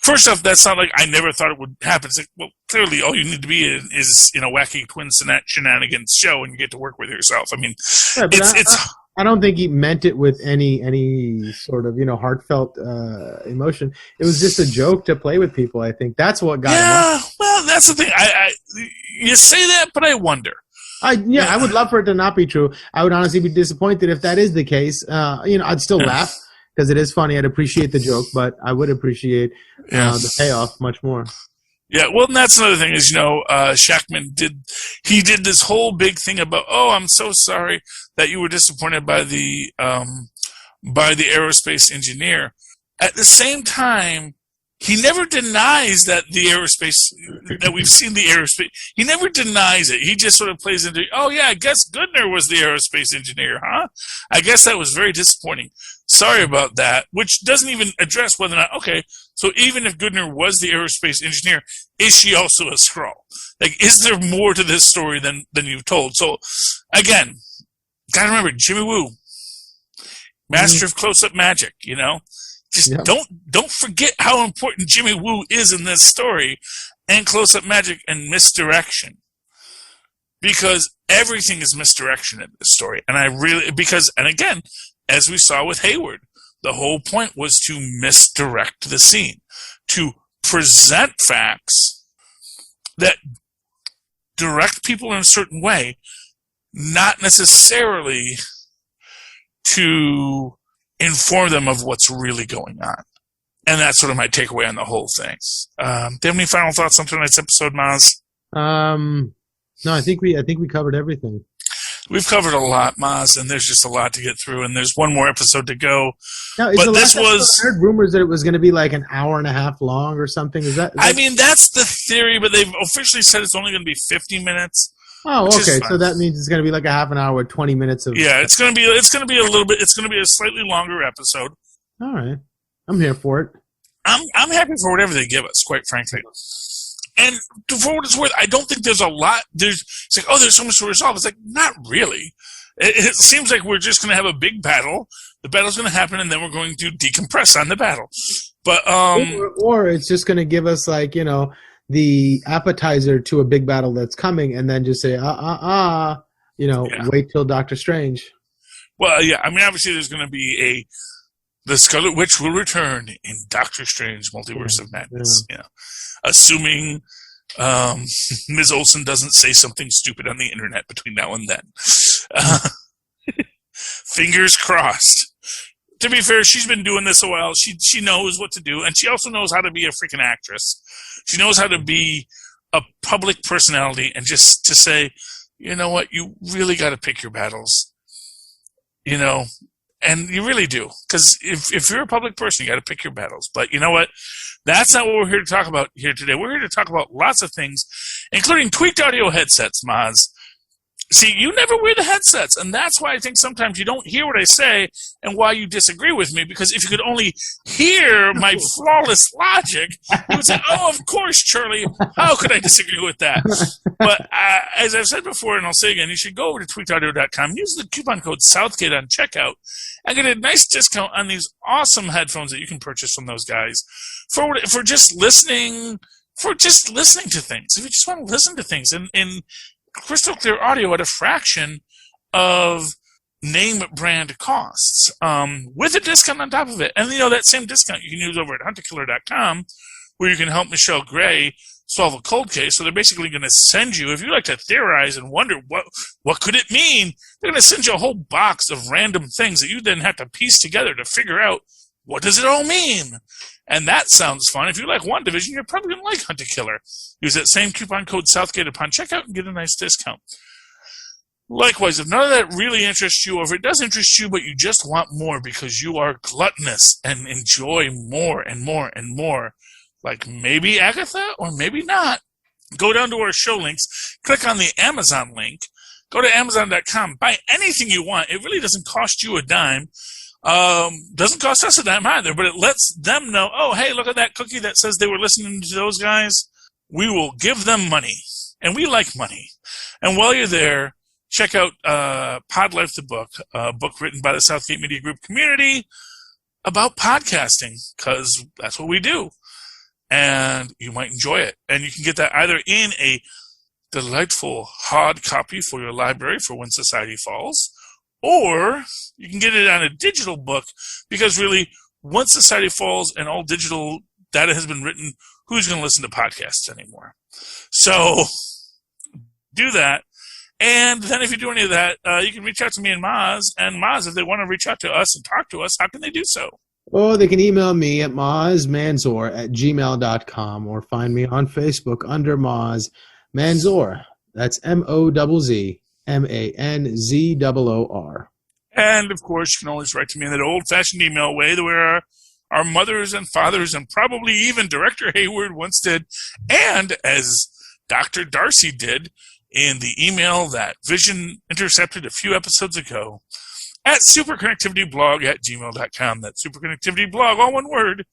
First off, that's not like I never thought it would happen. It's like, well, clearly all you need to be is in a wacky twin shenanigans show and you get to work with yourself. I mean, right, I don't think he meant it with any sort of, heartfelt emotion. It was just a joke to play with people. I think that's what got him. Yeah, well, that's the thing. You say that, but I wonder. I would love for it to not be true. I would honestly be disappointed if that is the case. I'd still laugh because it is funny. I'd appreciate the joke, but I would appreciate the payoff much more. Yeah, well, and that's another thing is, Shackman did this whole big thing about, I'm so sorry that you were disappointed by the aerospace engineer. At the same time, he never denies that that we've seen the aerospace. He never denies it. He just sort of plays into, I guess Goodner was the aerospace engineer, huh? I guess that was very disappointing. Sorry about that, which doesn't even address whether or not, okay, so even if Goodner was the aerospace engineer, is she also a Skrull? Like, is there more to this story than you've told? So, again, gotta remember, Jimmy Woo, master of close-up magic, Just don't forget how important Jimmy Woo is in this story, and close-up magic and misdirection. Because everything is misdirection in this story. And and again, as we saw with Hayward, the whole point was to misdirect the scene, to present facts that direct people in a certain way, not necessarily to inform them of what's really going on. And that's sort of my takeaway on the whole thing. Do you have any final thoughts on tonight's episode, Mozz? No, I think we covered everything. We've covered a lot, Mozz, and there's just a lot to get through, and there's one more episode to go. Now, I heard rumors that it was going to be like an hour and a half long or something. Is that? I mean, that's the theory, but they've officially said it's only going to be 50 minutes. Oh, okay. So that means it's going to be like a half an hour with 20 minutes of. Yeah, it's going to be a little bit. It's going to be a slightly longer episode. All right, I'm here for it. I'm happy for whatever they give us, quite frankly. And for what it's worth, I don't think there's a lot. It's like, there's so much to resolve. It's like, not really. It seems like we're just going to have a big battle. The battle's going to happen, and then we're going to decompress on the battle. But or it's just going to give us the appetizer to a big battle that's coming, and then just say wait till Doctor Strange. Well, yeah. I mean, obviously, there's going to be the Scarlet Witch will return in Doctor Strange Multiverse of Madness. Yeah. Assuming Ms. Olsen doesn't say something stupid on the internet between now and then. Fingers crossed. To be fair, she's been doing this a while. She knows what to do, and she also knows how to be a freaking actress. She knows how to be a public personality and just to say, you know what, you really got to pick your battles. And you really do. Because if you're a public person, you got to pick your battles. But you know what? That's not what we're here to talk about here today. We're here to talk about lots of things, including tweaked audio headsets, Mozz. See, you never wear the headsets, and that's why I think sometimes you don't hear what I say and why you disagree with me, because if you could only hear my flawless logic, you would say, of course, Charlie, how could I disagree with that? But as I've said before, and I'll say again, you should go over to tweakedaudio.com, use the coupon code Southgate on checkout, and get a nice discount on these awesome headphones that you can purchase from those guys for just listening to things. If you just want to listen to things in crystal clear audio at a fraction of name brand costs, with a discount on top of it. And that same discount you can use over at hunterkiller.com, where you can help Michelle Gray solve a cold case. So they're basically going to send you, if you like to theorize and wonder what could it mean, they're going to send you a whole box of random things that you then have to piece together to figure out, what does it all mean? And that sounds fun. If you like WandaVision, you're probably going to like Hunter Killer. Use that same coupon code Southgate upon checkout and get a nice discount. Likewise, if none of that really interests you, or if it does interest you, but you just want more because you are gluttonous and enjoy more and more and more, like maybe Agatha or maybe not, go down to our show links, click on the Amazon link, go to Amazon.com, buy anything you want. It really doesn't cost you a dime. Doesn't cost us a dime either, but it lets them know, hey, look at that cookie that says they were listening to those guys. We will give them money. And we like money. And while you're there, check out Pod Life the Book, a book written by the Southgate Media Group community about podcasting, because that's what we do. and you might enjoy it. And you can get that either in a delightful hard copy for your library for When Society Falls, or you can get it on a digital book, because really, once Society Falls and all digital data has been written, who's going to listen to podcasts anymore? So do that. And then if you do any of that, you can reach out to me and Mozz. And Mozz, if they want to reach out to us and talk to us, how can they do so? Or they can email me at mozzmanzor@gmail.com, or find me on Facebook under Mozz Manzor. That's MOZZMANZOOR. And, of course, you can always write to me in that old-fashioned email way where our mothers and fathers and probably even Director Hayward once did, and as Dr. Darcy did in the email that Vision intercepted a few episodes ago, at superconnectivityblog@gmail.com. That's superconnectivityblog, all one word,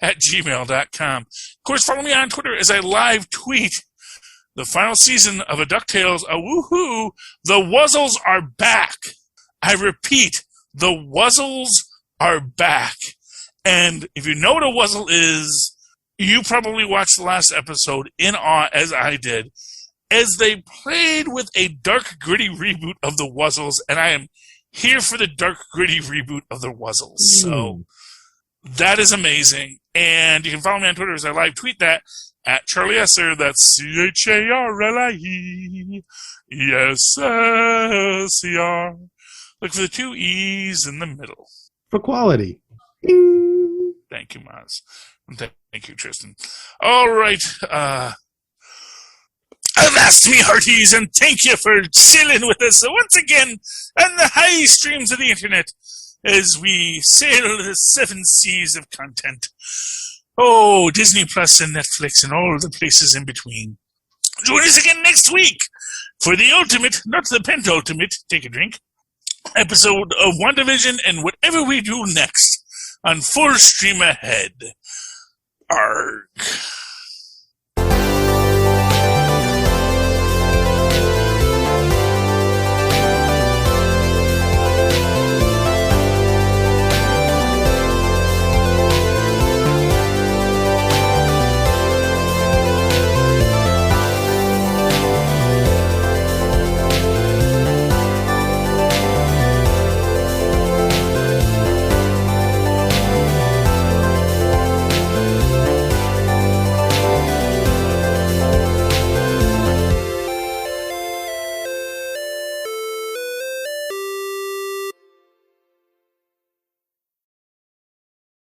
@gmail.com. Of course, follow me on Twitter as I live tweet the final season of A DuckTales, a woohoo, the Wuzzles are back. I repeat, the Wuzzles are back. And if you know what a Wuzzle is, you probably watched the last episode in awe, as I did, as they played with a dark, gritty reboot of the Wuzzles, and I am here for the dark, gritty reboot of the Wuzzles. So that is amazing. And you can follow me on Twitter as I live tweet that at Charlie Esser. That's CHARLIE. Yes, SCR. Look for the 2 E's in the middle. For quality. Thank you, Mozz. And thank you, Tristan. All right. Avast me, hearties, and thank you for chilling with us once again on the high streams of the internet as we sail the 7 seas of content. Oh, Disney Plus and Netflix and all the places in between. Join us again next week for the ultimate, not the pentultimate, take a drink, episode of WandaVision and whatever we do next on Full Stream Ahead. Arg.